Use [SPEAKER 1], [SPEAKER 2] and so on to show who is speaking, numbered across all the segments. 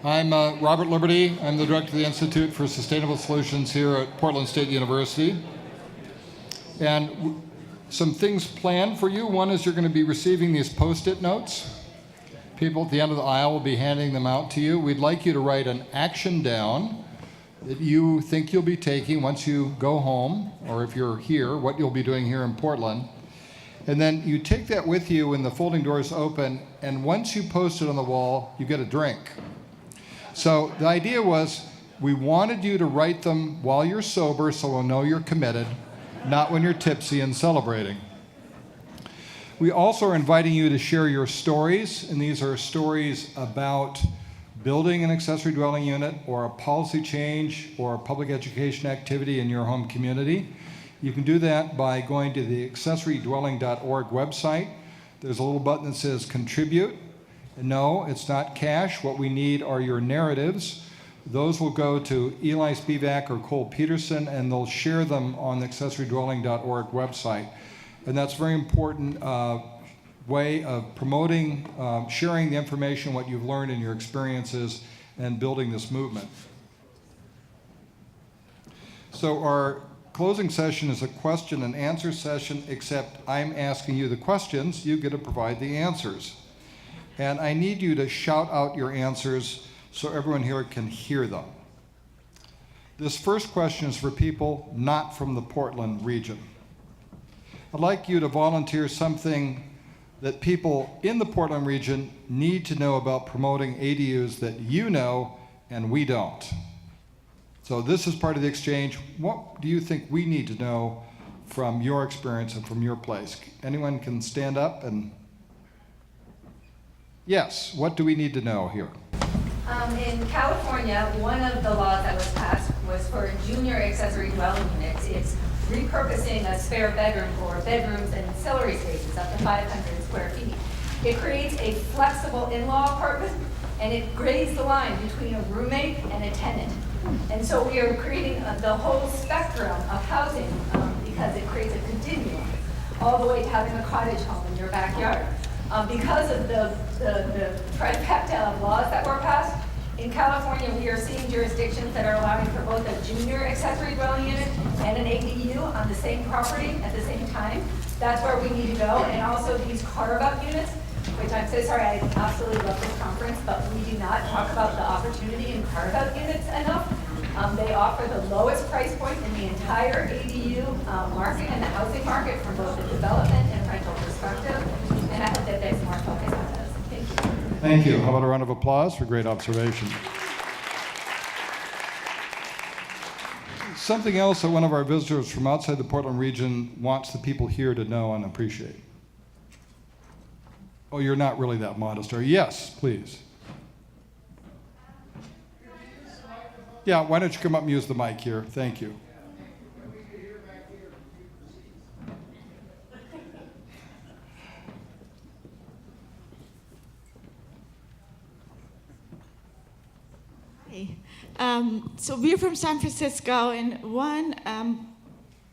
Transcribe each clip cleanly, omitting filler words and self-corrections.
[SPEAKER 1] I'm Robert Liberty. I'm the director of the Institute for Sustainable Solutions here at Portland State University. And some things planned for you. One is you're going to be receiving these Post-it notes. People at the end of the aisle will be handing them out to you. We'd like you to write an action down that you think you'll be taking once you go home, or if you're here, what you'll be doing here in Portland. And then you take that with you when the folding doors open, and once you post it on the wall, you get a drink. So the idea was we wanted you to write them while you're sober so we'll know you're committed, not when you're tipsy and celebrating. We also are inviting you to share your stories, and these are stories about building an accessory dwelling unit or a policy change or a public education activity in your home community. You can do that by going to the accessorydwelling.org website. There's a little button that says contribute. And no, it's not cash. What we need are your narratives. Those will go to Eli Spivak or Cole Peterson, and they'll share them on the accessorydwelling.org website. And that's a very important way of promoting, sharing the information, what you've learned in your experiences, and building this movement. So our closing session is a question and answer session, except I'm asking you the questions, you get to provide the answers. And I need you to shout out your answers so everyone here can hear them. This first question is for people not from the Portland region. I'd like you to volunteer something that people in the Portland region need to know about promoting ADUs that you know and we don't. So this is part of the exchange. What do you think we need to know from your experience and from your place? Anyone can stand up and... Yes, what do we need to know here?
[SPEAKER 2] In California, one of the laws that was passed was for junior accessory dwelling units. It's repurposing a spare bedroom for bedrooms and ancillary spaces up to 500 square feet. It creates a flexible in-law apartment, and it grades the line between a roommate and a tenant. And so we are creating the whole spectrum of housing because it creates a continuum, all the way to having a cottage home in your backyard. Because of the trifecta of laws that were passed, in California we are seeing jurisdictions that are allowing for both a junior accessory dwelling unit and an ADU on the same property at the same time. That's where we need to go. And also these carve-out units, which I'm so sorry, I absolutely love this conference, but we do not talk about the opportunity in carve-out units enough. They offer the lowest price point in the entire ADU market and the housing market from both the development and rental perspective. And I hope that there's more focus on those. Thank you.
[SPEAKER 1] Thank you. How about a round of applause for great observation? Something else that one of our visitors from outside the Portland region wants the people here to know and appreciate. Oh, you're not really that modest, are you? Yes, please. Yeah, why don't you come up and use the mic here? Thank you.
[SPEAKER 3] So we're from San Francisco, and one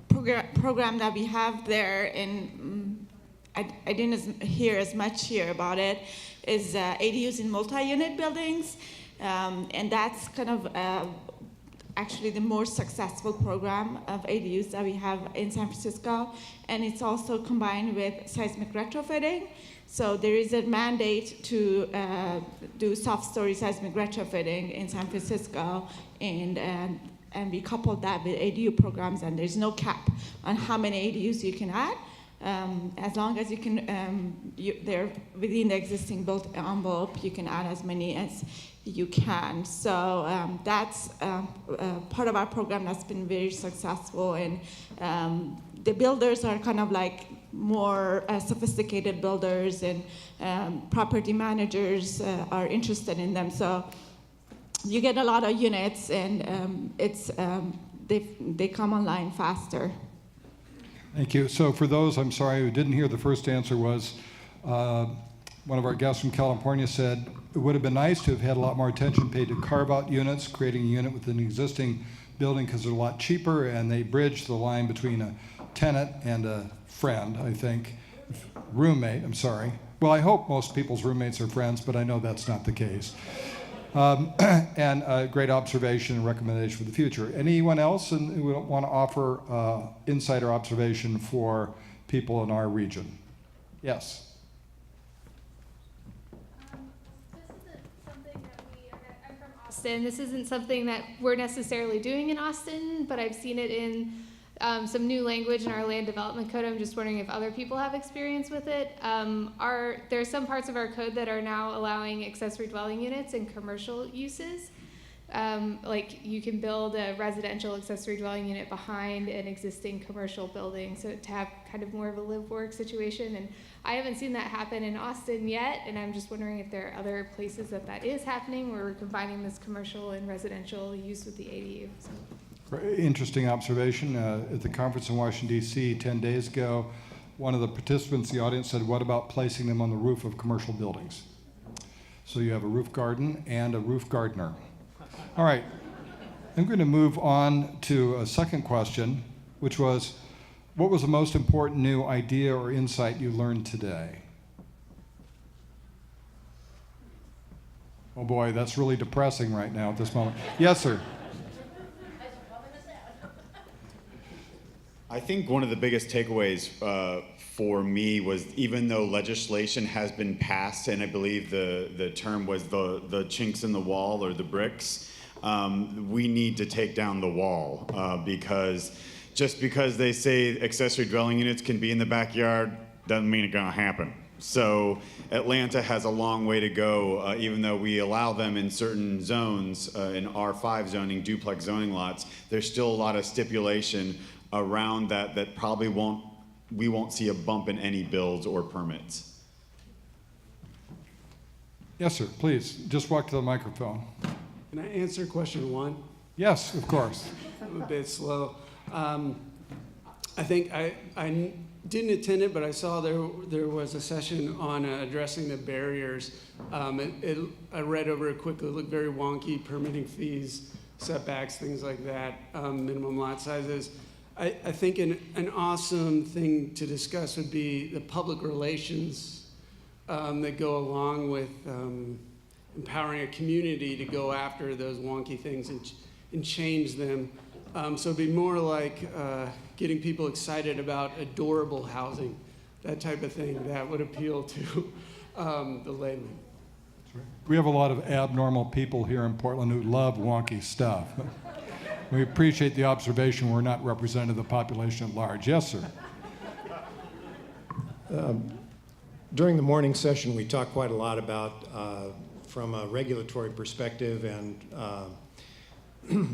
[SPEAKER 3] program that we have there, and I didn't hear as much here about it, is ADUs in multi-unit buildings, and that's kind of actually the more successful program of ADUs that we have in San Francisco, and it's also combined with seismic retrofitting. So there is a mandate to do soft story seismic retrofitting in San Francisco, and we coupled that with ADU programs, and there's no cap on how many ADUs you can add, as long as you can, they're within the existing built envelope, you can add as many as you can. So that's part of our program that's been very successful, and the builders are kind of like more sophisticated builders, and property managers are interested in them. So you get a lot of units, and they come online faster.
[SPEAKER 1] Thank you. So for those, I'm sorry, who didn't hear the first answer was, one of our guests from California said, it would have been nice to have had a lot more attention paid to carve-out units, creating a unit within an existing building because they're a lot cheaper, and they bridge the line between a tenant and a friend, I think. Roommate, I'm sorry. Well, I hope most people's roommates are friends, but I know that's not the case. And a great observation and recommendation for the future. Anyone else who want to offer insight or observation for people in our region? Yes.
[SPEAKER 4] Austin. This isn't something that we're necessarily doing in Austin, but I've seen it in some new language in our land development code. I'm just wondering if other people have experience with it. There are some parts of our code that are now allowing accessory dwelling units in commercial uses. Like you can build a residential accessory dwelling unit behind an existing commercial building, so to have kind of more of a live-work situation. And I haven't seen that happen in Austin yet, and I'm just wondering if there are other places that is happening where we're combining this commercial and residential use with the ADU. So.
[SPEAKER 1] Interesting observation. At the conference in Washington, D.C. 10 days ago, one of the participants in the audience said, what about placing them on the roof of commercial buildings? So you have a roof garden and a roof gardener. All right, I'm going to move on to a second question, which was, what was the most important new idea or insight you learned today? Oh boy, that's really depressing right now at this moment. Yes, sir.
[SPEAKER 5] I think one of the biggest takeaways for me was, even though legislation has been passed, and I believe the term was the chinks in the wall or the bricks, we need to take down the wall, because just because they say accessory dwelling units can be in the backyard doesn't mean it's gonna happen. So Atlanta has a long way to go, even though we allow them in certain zones, in R5 zoning, duplex zoning lots, there's still a lot of stipulation around that probably we won't see a bump in any builds or permits.
[SPEAKER 1] Yes, sir, please, just walk to the microphone.
[SPEAKER 6] Can I answer question one?
[SPEAKER 1] Yes, of course.
[SPEAKER 6] I'm a bit slow. I think I didn't attend it, but I saw there was a session on addressing the barriers. I read over it quickly. It looked very wonky, permitting fees, setbacks, things like that, minimum lot sizes. I think an awesome thing to discuss would be the public relations that go along with empowering a community to go after those wonky things and change them. So it'd be more like getting people excited about adorable housing, that type of thing that would appeal to the layman.
[SPEAKER 1] We have a lot of abnormal people here in Portland who love wonky stuff. We appreciate the observation. We're not representative of the population at large. Yes, sir.
[SPEAKER 7] During the morning session, we talked quite a lot about, from a regulatory perspective, and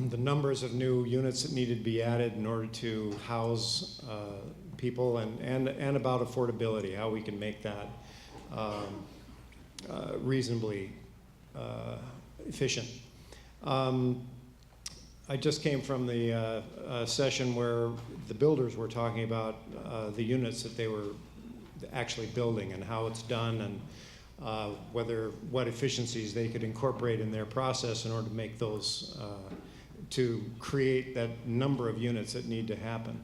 [SPEAKER 7] the numbers of new units that needed to be added in order to house people, and about affordability, how we can make that reasonably efficient. I just came from the session where the builders were talking about the units that they were actually building and how it's done, and what efficiencies they could incorporate in their process in order to make those, to create that number of units that need to happen.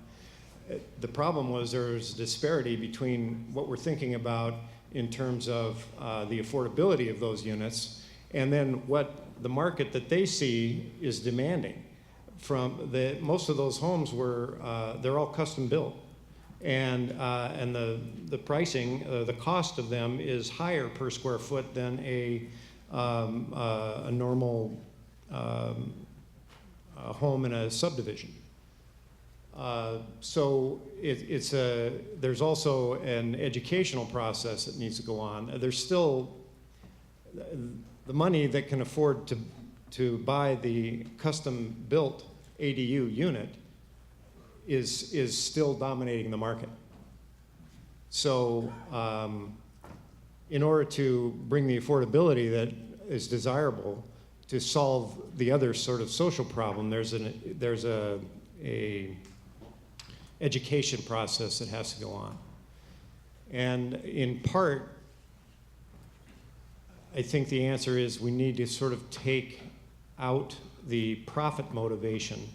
[SPEAKER 7] The problem was there's disparity between what we're thinking about in terms of the affordability of those units and then what the market that they see is demanding. Most of those homes they're all custom built, and the pricing, the cost of them is higher per square foot than a normal home in a subdivision. So there's also an educational process that needs to go on. There's still the money that can afford to buy the custom-built ADU unit is still dominating the market. So in order to bring the affordability that is desirable to solve the other sort of social problem, there's a education process that has to go on. And in part, I think the answer is we need to sort of take out the profit motivation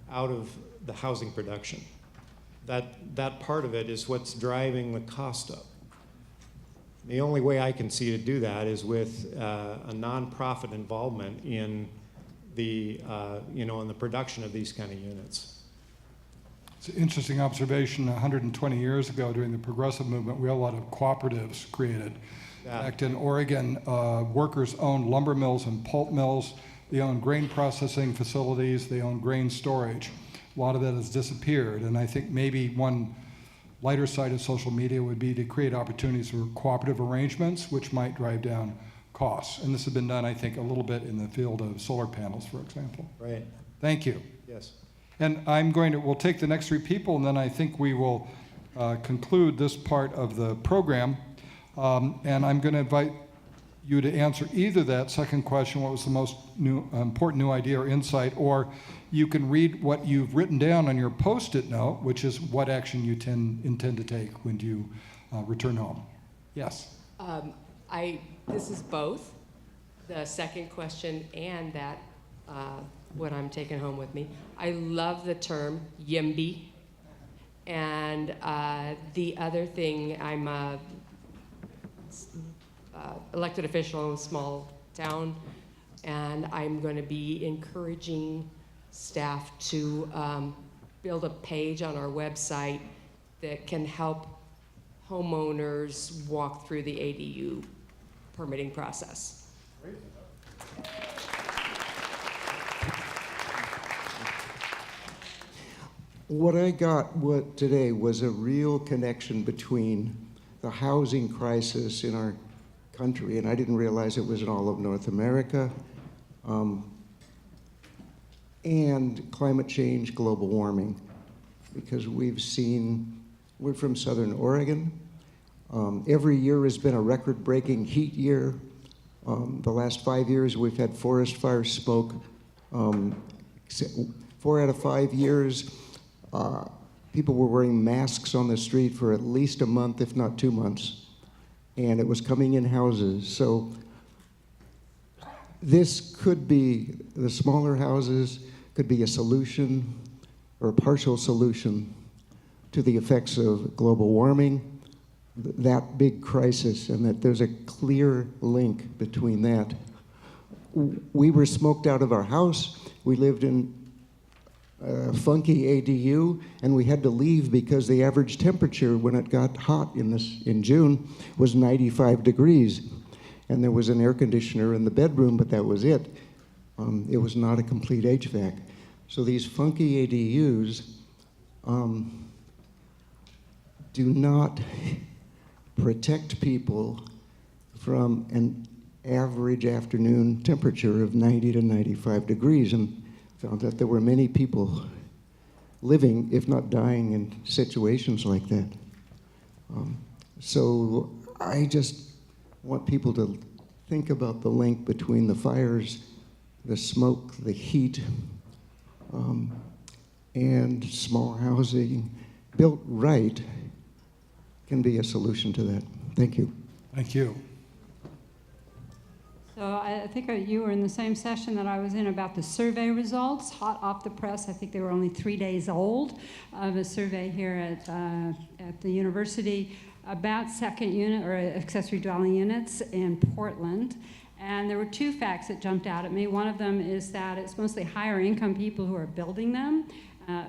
[SPEAKER 7] out of the housing production. That part of it is what's driving the cost up. The only way I can see to do that is with a nonprofit involvement in the, in the production of these kind of units.
[SPEAKER 1] It's an interesting observation. 120 years ago, during the progressive movement, we had a lot of cooperatives created.
[SPEAKER 7] Yeah.
[SPEAKER 1] In fact, in Oregon, workers owned lumber mills and pulp mills. They owned grain processing facilities. They owned grain storage. A lot of that has disappeared, and I think maybe one lighter side of social media would be to create opportunities for cooperative arrangements, which might drive down costs. And this has been done, I think, a little bit in the field of solar panels, for example.
[SPEAKER 7] Right.
[SPEAKER 1] Thank you.
[SPEAKER 7] Yes.
[SPEAKER 1] And we'll take the next 3 people, and then I think we will conclude this part of the program. And I'm going to invite you to answer either that second question, what was the most important new idea or insight, or you can read what you've written down on your Post-it note, which is what action you intend to take when you return home. Yes.
[SPEAKER 8] This is both the second question and that what I'm taking home with me. I love the term YIMBY. And the other thing, I'm a elected official in a small town, and I'm going to be encouraging staff to build a page on our website that can help homeowners walk through the ADU permitting process.
[SPEAKER 9] What I got today was a real connection between the housing crisis in our country, and I didn't realize it was in all of North America, and climate change, global warming, because we're from Southern Oregon. Every year has been a record-breaking heat year. The last 5 years, we've had forest fire smoke. 4 out of 5 years, people were wearing masks on the street for at least a month, if not 2 months, and it was coming in houses. So this could be, the smaller houses could be a solution or a partial solution to the effects of global warming, that big crisis, and that there's a clear link between that. We were smoked out of our house. We lived in a funky ADU, and we had to leave because the average temperature when it got hot in June was 95 degrees. And there was an air conditioner in the bedroom, but that was it. It was not a complete HVAC. So these funky ADUs do not protect people from an average afternoon temperature of 90 to 95 degrees, and found that there were many people living, if not dying, in situations like that. So I just want people to think about the link between the fires, the smoke, the heat, and small housing built right can be a solution to that. Thank you.
[SPEAKER 1] Thank you.
[SPEAKER 10] So I think you were in the same session that I was in about the survey results, hot off the press. I think they were only 3 days old, of a survey here at the university about second unit or accessory dwelling units in Portland. And there were 2 facts that jumped out at me. One of them is that it's mostly higher income people who are building them,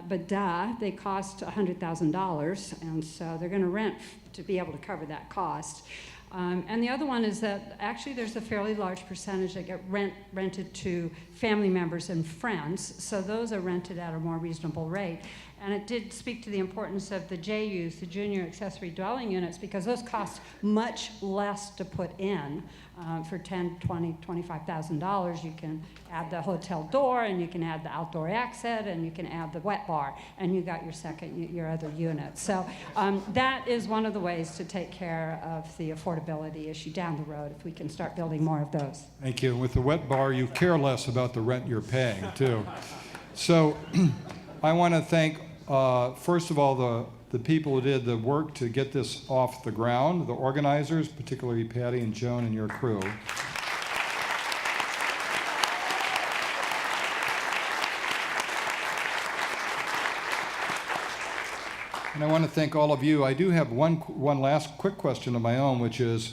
[SPEAKER 10] but they cost $100,000, and so they're going to rent to be able to cover that cost. And the other one is that actually there's a fairly large percentage that get rented to family members and friends, so those are rented at a more reasonable rate. And it did speak to the importance of the JUs, the junior accessory dwelling units, because those cost much less to put in. For $10,000, $20,000, $25,000, you can add the hotel door, and you can add the outdoor exit, and you can add the wet bar, and you got your other unit. So that is one of the ways to take care of the affordability issue down the road, if we can start building more of those.
[SPEAKER 1] Thank you. With the wet bar, you care less about the rent you're paying, too. So I want to thank, first of all, the people who did the work to get this off the ground, the organizers, particularly Patty and Joan and your crew. And I want to thank all of you. I do have one last quick question of my own, which is,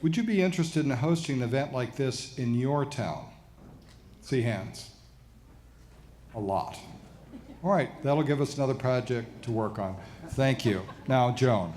[SPEAKER 1] Would you be interested in hosting an event like this in your town? See hands. A lot. All right, that'll give us another project to work on. Thank you. Now, Joan.